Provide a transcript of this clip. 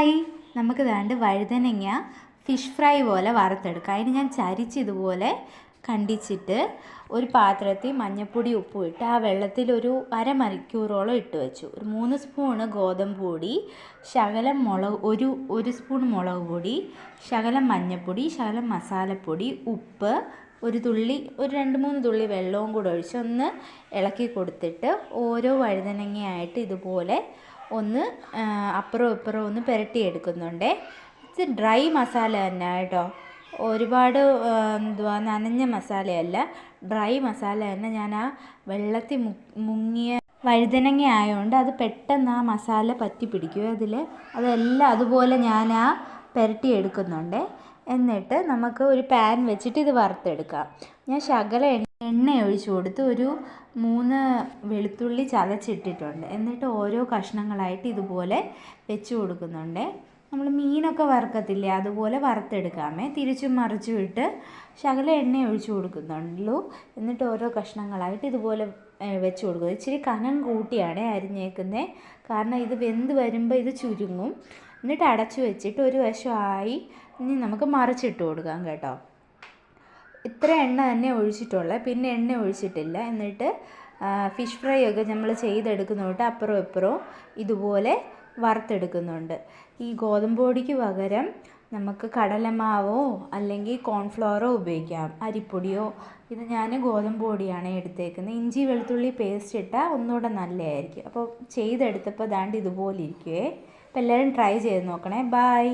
Hi, നമുക്ക് ദാണ്ട് വഴുതനങ്ങ ഫിഷ് ഫ്രൈ പോലെ വറുത്തെടുക്കാം. അതിന് ഞാൻ ചരിച്ചിതുപോലെ കണ്ടിച്ചിട്ട് ഒരു പാത്രത്തിൽ മഞ്ഞൾപ്പൊടി ഉപ്പും ഇട്ട് ആ വെള്ളത്തിൽ ഒരു അരമണിക്കൂറോളം ഇട്ട് വെച്ചു. ഒരു 3 സ്പൂണ് ഗോതമ്പ് പൊടി, ശകലം ഒരു സ്പൂൺ മുളക് പൊടി, ശകലം മഞ്ഞൾപ്പൊടി, ശകലം മസാലപ്പൊടി, ഉപ്പ്, ഒരു 2-3 തുള്ളി വെള്ളവും കൂടെ ഒഴിച്ച് ഒന്ന് ഇളക്കി കൊടുത്തിട്ട് ഓരോ വഴുതനങ്ങയായിട്ട് ഇതുപോലെ ഒന്ന് അപ്പുറവും ഇപ്പുറവും ഒന്ന് പുരട്ടിയെടുക്കുന്നുണ്ട്. ഇത് ഡ്രൈ മസാല തന്നെ കേട്ടോ, ഒരുപാട് നനഞ്ഞ മസാലയല്ല, ഡ്രൈ മസാല തന്നെ. ഞാൻ ആ വെള്ളത്തിൽ മുങ്ങിയ വഴുതനങ്ങ ആയതുകൊണ്ട് അത് പെട്ടെന്ന് ആ മസാല പറ്റി പിടിക്കും അതെല്ലാം അതുപോലെ ഞാൻ പുരട്ടിയെടുക്കുന്നുണ്ട്. എന്നിട്ട് നമുക്ക് ഒരു പാൻ വെച്ചിട്ട് ഇത് വറുത്തെടുക്കാം. ഞാൻ ശകലം എണ്ണ ഒഴിച്ച് കൊടുത്ത് ഒരു 3 വെളുത്തുള്ളി ചതച്ചിട്ടിട്ടുണ്ട്. എന്നിട്ട് ഓരോ കഷ്ണങ്ങളായിട്ട് ഇതുപോലെ വെച്ച് കൊടുക്കുന്നുണ്ട്. നമ്മൾ മീനൊക്കെ വറുക്കത്തില്ലേ, അതുപോലെ വറുത്തെടുക്കാമേ. തിരിച്ചും മറിച്ചും ഇട്ട് ശകലം എണ്ണ ഒഴിച്ച് കൊടുക്കുന്നുള്ളൂ. എന്നിട്ട് ഓരോ കഷ്ണങ്ങളായിട്ട് ഇതുപോലെ വെച്ച് കൊടുക്കുക. ഇച്ചിരി കനം കൂട്ടിയാണ് അരിഞ്ഞേക്കുന്നത്, കാരണം ഇത് വെന്ത് വരുമ്പോൾ ഇത് ചുരുങ്ങും. എന്നിട്ട് അടച്ചു വെച്ചിട്ട് ഒരു വശമായി ഇനി നമുക്ക് മറിച്ചിട്ട് കൊടുക്കാം കേട്ടോ. ഇത്ര എണ്ണ തന്നെ ഒഴിച്ചിട്ടുള്ളത്, പിന്നെ എണ്ണ ഒഴിച്ചിട്ടില്ല. എന്നിട്ട് ഫിഷ് ഫ്രൈ ഒക്കെ നമ്മൾ ചെയ്തെടുക്കുന്നതുകൊണ്ട് അപ്പുറവും ഇപ്പുറവും ഇതുപോലെ വറുത്തെടുക്കുന്നുണ്ട്. ഈ ഗോതമ്പ് പൊടിക്ക് പകരം നമുക്ക് കടലമാവോ അല്ലെങ്കിൽ കോൺഫ്ലവറോ ഉപയോഗിക്കാം, അരിപ്പൊടിയോ. ഇത് ഞാൻ ഗോതമ്പ് പൊടിയാണ് എടുത്തേക്കുന്നത്. ഇഞ്ചി വെളുത്തുള്ളി പേസ്റ്റ് ഇട്ടാൽ ഒന്നുകൂടെ നല്ലതായിരിക്കും. അപ്പോൾ ചെയ്തെടുത്തപ്പോൾ ദാണ്ട് ഇതുപോലെ ഇരിക്കുവേ. അപ്പോൾ എല്ലാവരും ട്രൈ ചെയ്ത് നോക്കണേ. ബൈ.